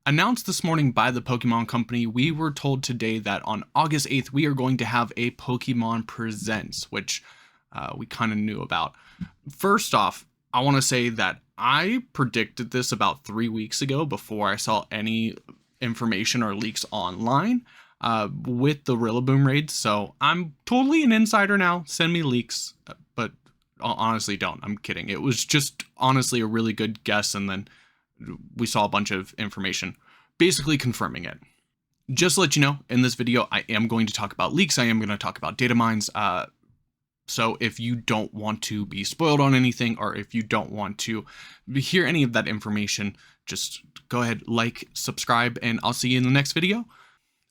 Announced this morning by the Pokemon Company, we were told today that on August 8th, we are going to have a Pokemon Presents, which we kind of knew about. First off, I want to say that I predicted this about 3 weeks ago before I saw any information or leaks online with the Rillaboom raid. So I'm totally an insider now. Send me leaks, but honestly don't. I'm kidding. It was just honestly a really good guess, and then we saw a bunch of information basically confirming it. Just to let you know, in this video, I am going to talk about leaks. I am going to talk about data mines. So if you don't want to be spoiled on anything, or if you don't want to hear any of that information, just go ahead, like, subscribe, and I'll see you in the next video.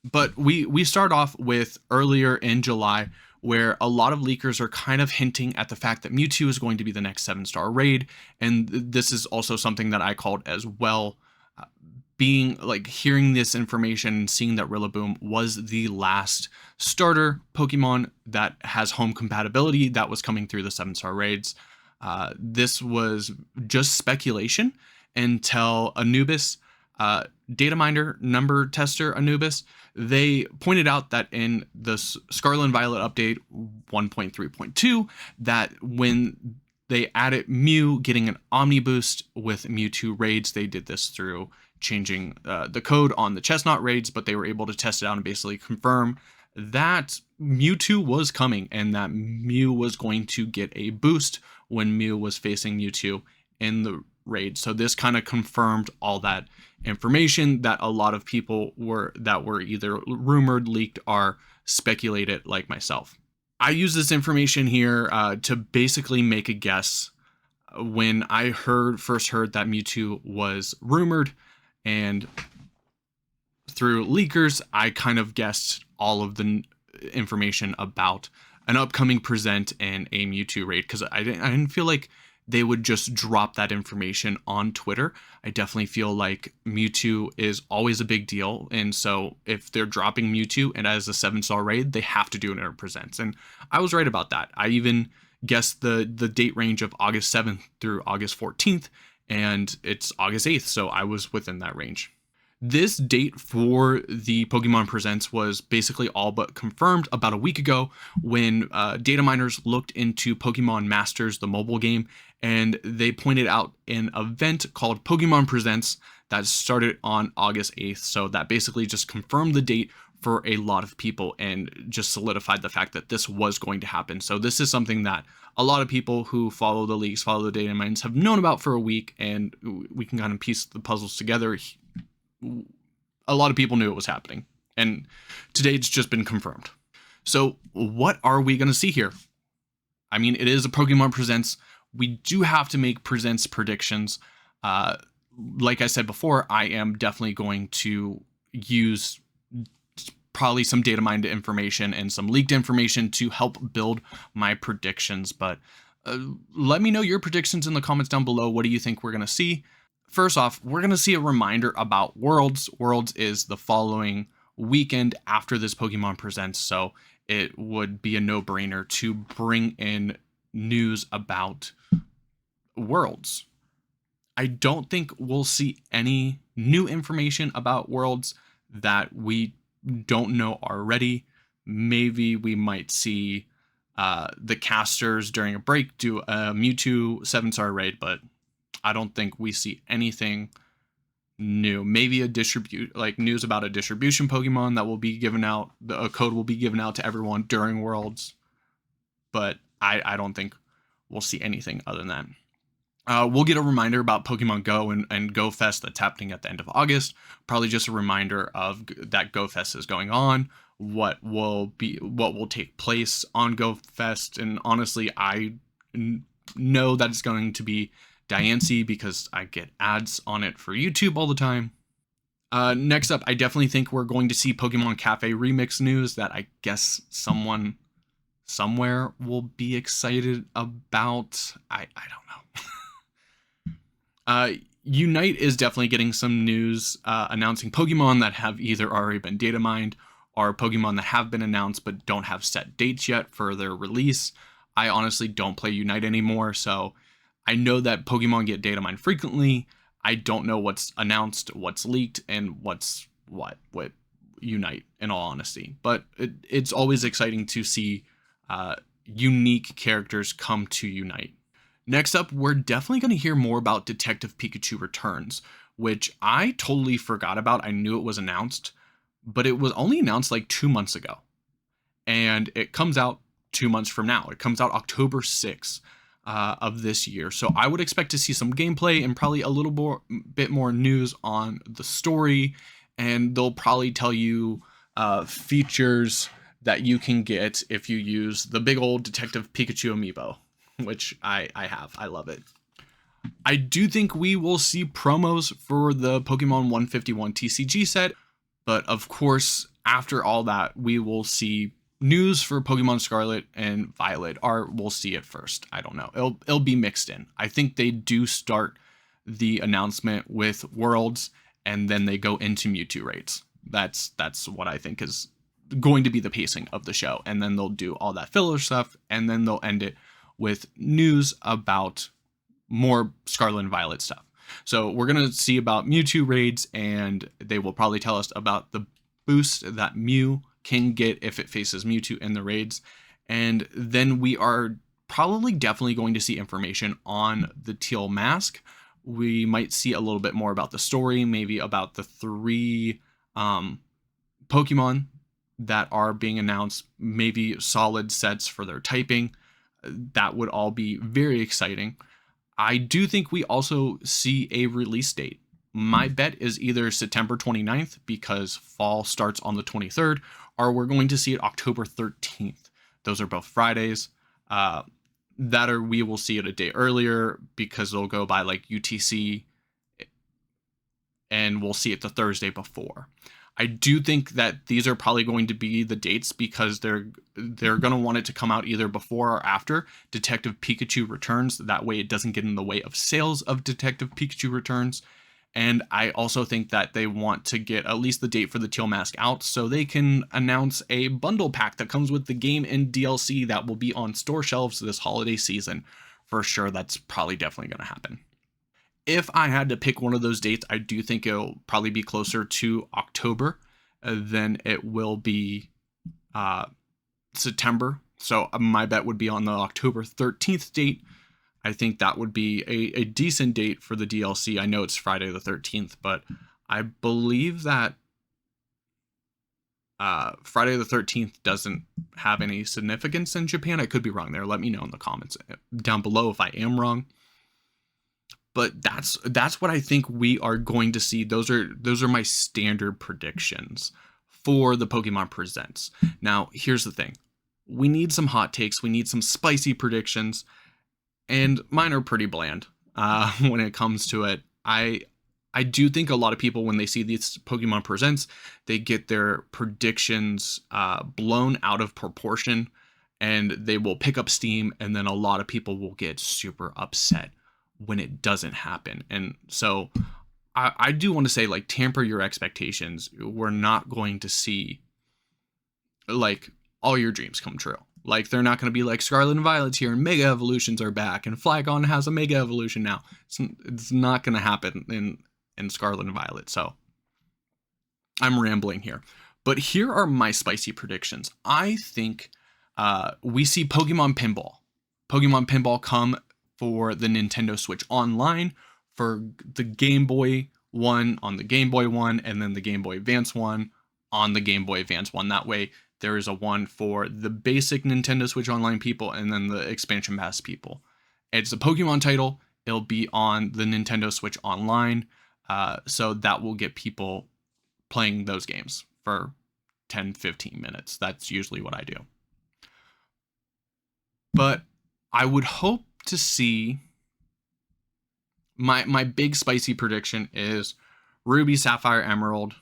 But we start off with earlier in July, where a lot of leakers are kind of hinting at the fact that Mewtwo is going to be the next 7-star raid. And this is also something that I called as well. Being like hearing this information and seeing that Rillaboom was the last starter Pokemon that has home compatibility that was coming through the 7-star raids. This was just speculation until Anubis, data miner number tester Anubis, they pointed out that in the Scarlet Violet update 1.3.2 that when they added Mew getting an Omni boost with Mewtwo raids, they did this through changing the code on the Chestnut raids, but they were able to test it out and basically confirm that Mewtwo was coming and that Mew was going to get a boost when Mew was facing Mewtwo in the raid. So this kind of confirmed all that information that a lot of people were either rumored, leaked, or speculated, like myself. I use this information here to basically make a guess. When I first heard that Mewtwo was rumored, and through leakers, I kind of guessed all of the information about an upcoming present and a Mewtwo raid, because I didn't feel like they would just drop that information on Twitter. I definitely feel like Mewtwo is always a big deal. And so if they're dropping Mewtwo and as a 7-star raid, they have to do it in a presents. And I was right about that. I even guessed the date range of August 7th through August 14th, and it's August 8th. So I was within that range. This date for the Pokemon Presents was basically all but confirmed about a week ago when data miners looked into Pokemon Masters, the mobile game, and they pointed out an event called Pokemon Presents that started on August 8th. So that basically just confirmed the date for a lot of people and just solidified the fact that this was going to happen. So this is something that a lot of people who follow the leaks, follow the data mines, have known about for a week, and we can kind of piece the puzzles together. A lot of people knew it was happening, and today it's just been confirmed. So what are we going to see here? I mean, it is a Pokemon Presents. We do have to make Presents predictions. Like I said before, I am definitely going to use probably some data mined information and some leaked information to help build my predictions. But let me know your predictions in the comments down below. What do you think we're going to see? First off, we're going to see a reminder about Worlds. Worlds is the following weekend after this Pokemon Presents, so it would be a no-brainer to bring in news about Worlds. I don't think we'll see any new information about Worlds that we don't know already. Maybe we might see the casters during a break do a Mewtwo 7-star raid, but I don't think we see anything new. Maybe news about a distribution Pokemon that will be given out. A code will be given out to everyone during Worlds, but I don't think we'll see anything other than that. We'll get a reminder about Pokemon Go and Go Fest that's happening at the end of August. Probably just a reminder of that Go Fest is going on, what will take place on Go Fest, and honestly, I know that it's going to be Diancie because I get ads on it for YouTube all the time. Next up, I definitely think we're going to see Pokemon Cafe Remix news that I guess someone somewhere will be excited about. I don't know. Unite is definitely getting some news announcing Pokemon that have either already been data mined or Pokemon that have been announced but don't have set dates yet for their release. I honestly don't play Unite anymore, so I know that Pokemon get data mined frequently. I don't know what's announced, what's leaked, and what's what Unite, in all honesty. But it's always exciting to see unique characters come to Unite. Next up, we're definitely going to hear more about Detective Pikachu Returns, which I totally forgot about. I knew it was announced, but it was only announced like 2 months ago. And it comes out 2 months from now. It comes out October 6th of this year. So I would expect to see some gameplay and probably a little bit more news on the story. And they'll probably tell you features that you can get if you use the big old Detective Pikachu amiibo, which I have. I love it. I do think we will see promos for the Pokemon 151 TCG set, but of course, after all that, we will see news for Pokemon Scarlet and Violet, or we'll see it first. I don't know. It'll be mixed in. I think they do start the announcement with Worlds, and then they go into Mewtwo Raids. That's what I think is going to be the pacing of the show, and then they'll do all that filler stuff, and then they'll end it with news about more Scarlet and Violet stuff. So we're going to see about Mewtwo Raids, and they will probably tell us about the boost that Mew can get if it faces Mewtwo in the raids. And then we are probably definitely going to see information on the Teal Mask. We might see a little bit more about the story, maybe about the 3 Pokemon that are being announced, maybe solid sets for their typing. That would all be very exciting. I do think we also see a release date. My bet is either September 29th, because fall starts on the 23rd, or we're going to see it October 13th. Those are both Fridays. We will see it a day earlier because they'll go by like UTC, and we'll see it the Thursday before. I do think that these are probably going to be the dates because they're going to want it to come out either before or after Detective Pikachu Returns. That way it doesn't get in the way of sales of Detective Pikachu Returns. And I also think that they want to get at least the date for the Teal Mask out so they can announce a bundle pack that comes with the game and DLC that will be on store shelves this holiday season. For sure, that's probably definitely going to happen. If I had to pick one of those dates, I do think it'll probably be closer to October than it will be September. So my bet would be on the October 13th date. I think that would be a decent date for the DLC. I know it's Friday the 13th, but I believe that Friday the 13th doesn't have any significance in Japan. I could be wrong there. Let me know in the comments down below if I am wrong. But that's what I think we are going to see. Those are my standard predictions for the Pokemon Presents. Now, here's the thing. We need some hot takes. We need some spicy predictions. And mine are pretty bland when it comes to it. I do think a lot of people, when they see these Pokemon Presents, they get their predictions blown out of proportion, and they will pick up steam, and then a lot of people will get super upset when it doesn't happen. And so I do want to say, like, tamper your expectations. We're not going to see like all your dreams come true. Like, they're not going to be like Scarlet and Violet's here and Mega Evolutions are back and Flygon has a Mega Evolution now. It's not going to happen in Scarlet and Violet. So I'm rambling here. But here are my spicy predictions. I think we see Pokemon Pinball. Pokemon Pinball come for the Nintendo Switch Online, for the Game Boy one on the Game Boy one, and then the Game Boy Advance one on the Game Boy Advance one. That way there is a one for the basic Nintendo Switch Online people and then the expansion pass people. It's a Pokemon title. It'll be on the Nintendo Switch Online. So that will get people playing those games for 10, 15 minutes. That's usually what I do. But I would hope to see, my big spicy prediction is Ruby, Sapphire, Emerald,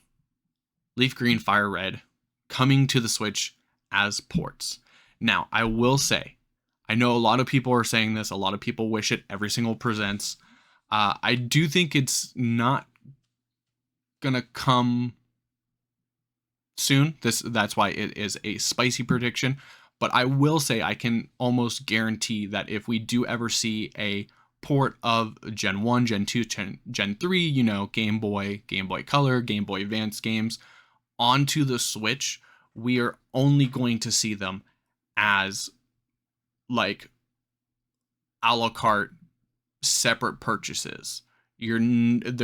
Leaf Green, Fire Red coming to the Switch as ports. Now, I will say, I know a lot of people are saying this, a lot of people wish it every single Presents. I do think it's not gonna come soon. That's why it is a spicy prediction. But I will say I can almost guarantee that if we do ever see a port of Gen 1, Gen 2, Gen 3, you know, Game Boy Color, Game Boy Advance games onto the Switch, we are only going to see them as like a la carte separate purchases. They're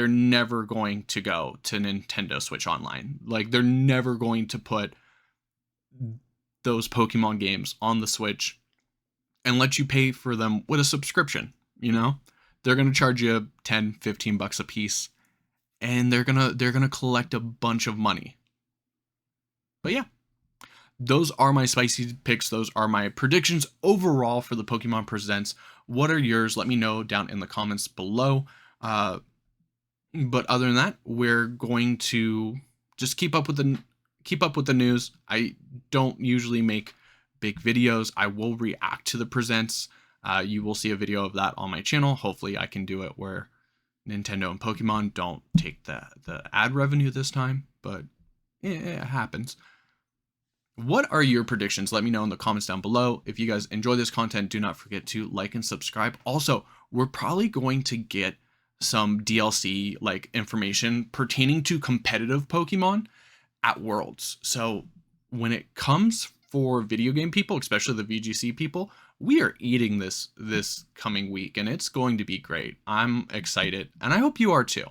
never going to go to Nintendo Switch Online. Like, they're never going to put those Pokemon games on the Switch and let you pay for them with a subscription, you know? They're going to charge you 10, 15 bucks a piece, and they're going to collect a bunch of money. But yeah, those are my spicy picks. Those are my predictions overall for the Pokemon Presents. What are yours? Let me know down in the comments below. But other than that, we're going to just keep up with the news. I don't usually make big videos. I will react to the presents. You will see a video of that on my channel. Hopefully I can do it where Nintendo and Pokemon don't take the ad revenue this time, but it happens. What are your predictions? Let me know in the comments down below. If you guys enjoy this content, do not forget to like and subscribe. Also, we're probably going to get some DLC like information pertaining to competitive Pokemon at Worlds. So when it comes for video game people, especially the VGC people, we are eating this coming week, and it's going to be great. I'm excited, and I hope you are too.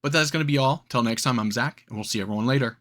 But that's going to be all. Till next time, I'm Zach, and we'll see everyone later.